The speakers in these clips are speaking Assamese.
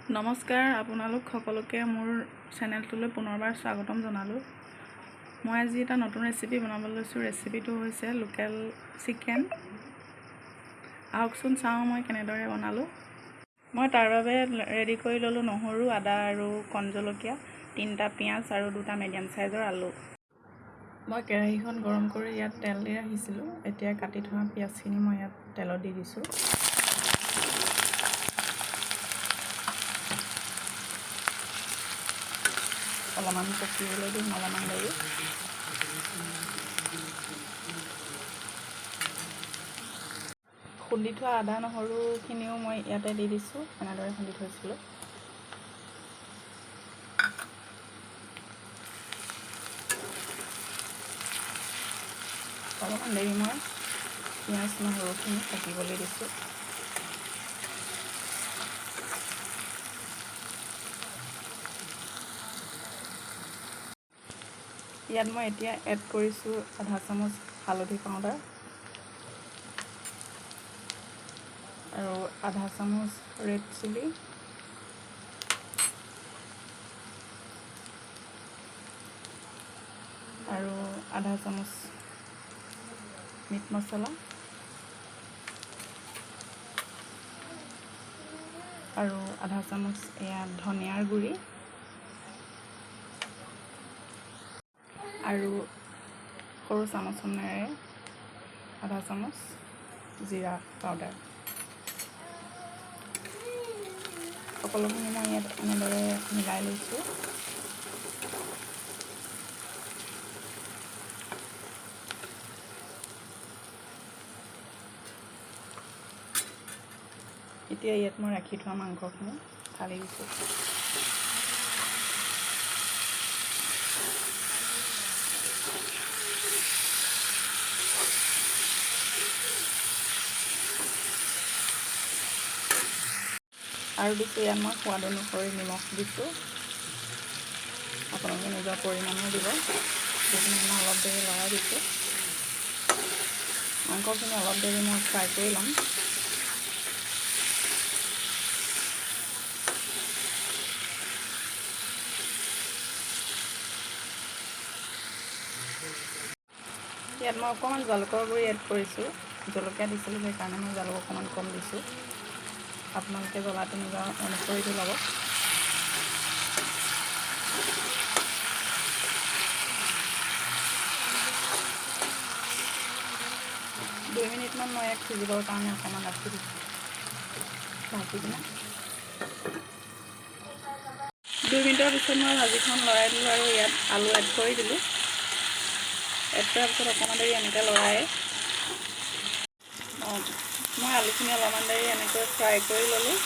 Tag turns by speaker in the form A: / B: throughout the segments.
A: নমস্কাৰ, আপোনালোক সকলোকে মোৰ চেনেলটোলৈ পুনৰবাৰ স্বাগতম জনালোঁ। মই আজি এটা নতুন ৰেচিপি বনাবলৈ লৈছোঁ। ৰেচিপিটো হৈছে লোকেল চিকেন। আহকচোন চাওঁ মই কেনেদৰে বনালোঁ। মই তাৰ বাবে ৰেডি কৰি ল'লোঁ নহৰু, আদা আৰু কণ জলকীয়া, 3টা পিঁয়াজ আৰু 2টা মিডিয়াম চাইজৰ আলু। মই কেৰাহীখন গৰম কৰি ইয়াত তেল দি ৰাখিছিলোঁ। এতিয়া কাটি থোৱা পিঁয়াজখিনি মই ইয়াত তেলত দি দিছোঁ। অলপমান পকিবলৈ দিম, অলপমান দেৰি। খুন্দি থোৱা আদা নহৰুখিনিও মই ইয়াতে দি দিছোঁ, এনেদৰে খুন্দি থৈছিলোঁ। অলপমান দেৰি মই পিঁয়াজ নহৰুখিনি পকিবলৈ দিছোঁ। ইয়াত মই এতিয়া এড কৰিছোঁ আধা চামুচ হালধি পাউডাৰ আৰু আধা চামুচ ৰেড চিলি, আৰু আধা চামুচ মিট মছলা আৰু আধা চামুচ এয়া ধনিয়াৰ গুড়ি আৰু সৰু চামুচেৰে আধা চামুচ জিৰা পাউডাৰ। সকলোখিনি মই ইয়াত এনেদৰে মিলাই লৈছোঁ। এতিয়া ইয়াত মই ৰাখি থোৱা মাংসখিনি ঢালি দিছোঁ। আৰু দিছোঁ ইয়াত মই সোৱাদ অনুসৰি নিমখ দিছোঁ। আপোনালোকে নিজৰ পৰিমাণে দিব। সেইখিনি মই অলপ দেৰি লৰাই দিছোঁ। মাংসখিনি অলপ দেৰি মই ফ্ৰাই কৰি ল'ম। ইয়াত মই অকণমান জালুকৰ গুড়ি এড কৰিছোঁ। জলকীয়া দিছিলোঁ, সেইকাৰণে মই জালুক অকণমান কম দিছোঁ। আপোনালোকে জ্বলাটো নিজৰ অনুসৰি দি ল'ব। দুই মিনিটমান মই ইয়াক সিজিবৰ কাৰণে অকণমান ৰাখি দিছোঁ ভাজি কিনে। 2 মিনিটৰ পিছত মই ভাজিখন লৰাই দিলোঁ আৰু ইয়াত আলু এড কৰি দিলোঁ। এড কৰাৰ পিছত অকণমান দেৰি এনেকৈ লৰাই মই আলুখিনি অলপমান দেৰি এনেকৈ ফ্ৰাই কৰি ল'লোঁ।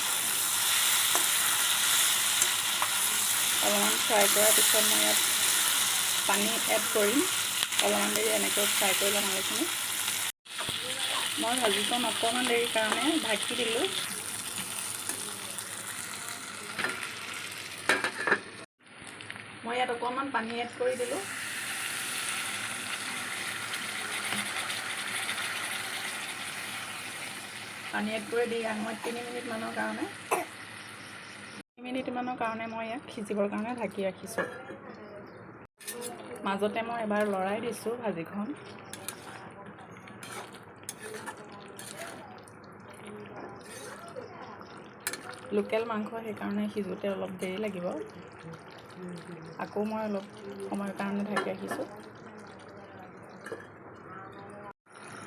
A: অলপমান ফ্ৰাই কৰাৰ পিছত মই ইয়াত পানী এড কৰিম। অলপমান দেৰি এনেকৈ ফ্ৰাই কৰি ল'ম আলুখিনি। মই ভাজিখন অকণমান দেৰিৰ কাৰণে ঢাকি দিলোঁ। মই ইয়াত অকণমান পানী এড কৰি দিলোঁ। পানী এড কৰি দি ইয়াক মই 3 মিনিটমানৰ কাৰণে মই ইয়াক সিজিবৰ কাৰণে ঢাকি ৰাখিছোঁ। মাজতে মই এবাৰ লৰাই দিছোঁ ভাজিখন। লোকেল মাংস, সেইকাৰণে সিজোতে অলপ দেৰি লাগিব। আকৌ মই অলপ সময়ৰ কাৰণে ঢাকি ৰাখিছোঁ।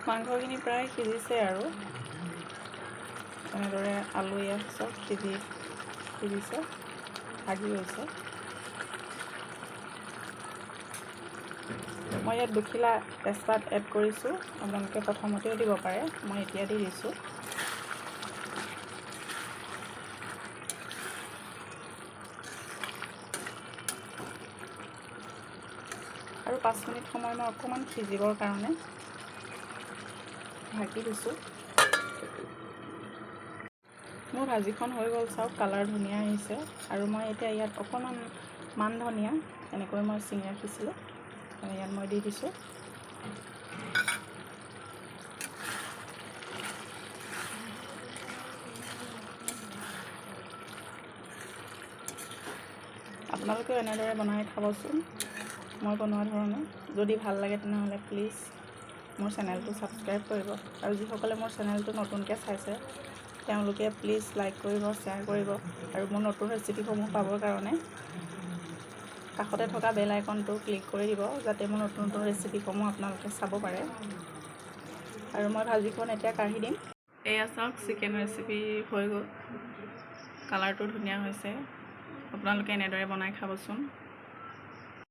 A: মাংসখিনি প্ৰায় সিজিছে আৰু এনেদৰে আলু ইয়াত চব সিজিছে, ভাজি গৈছে। মই ইয়াত 2 খিলা তেজপাত এড কৰিছোঁ। আপোনালোকে প্ৰথমতেও দিব পাৰে, মই এতিয়া দি দিছোঁ। আৰু 5 মিনিট সময় মই অকণমান সিজিবৰ কাৰণে ঢাকি দিছোঁ। মোৰ ভাজিখন হৈ গ'ল, চাওক কালাৰ ধুনীয়া আহিছে। আৰু মই এতিয়া ইয়াত অকণমান মান ধনিয়া এনেকৈ মই ছিঙি ৰাখিছিলোঁ, ইয়াত মই দি দিছোঁ। আপোনালোকেও এনেদৰে বনাই খাবচোন মই বনোৱা ধৰণে। যদি ভাল লাগে তেনেহ'লে প্লিজ মোৰ চেনেলটো ছাবস্ক্ৰাইব কৰিব, আৰু যিসকলে মোৰ চেনেলটো নতুনকৈ চাইছে তেওঁলোকে প্লিজ লাইক কৰিব, শ্বেয়াৰ কৰিব, আৰু মোৰ নতুন ৰেচিপিসমূহ পাবৰ কাৰণে কাষতে থকা বেল আইকনটো ক্লিক কৰি দিব, যাতে মোৰ নতুন নতুন ৰেচিপিসমূহ আপোনালোকে চাব পাৰে। আৰু মই ভাজিখন এতিয়া কাঢ়ি দিম। এয়া চাওক, চিকেন ৰেচিপি হৈ গ'ল, কালাৰটো ধুনীয়া হৈছে। আপোনালোকে এনেদৰে বনাই খাবচোন।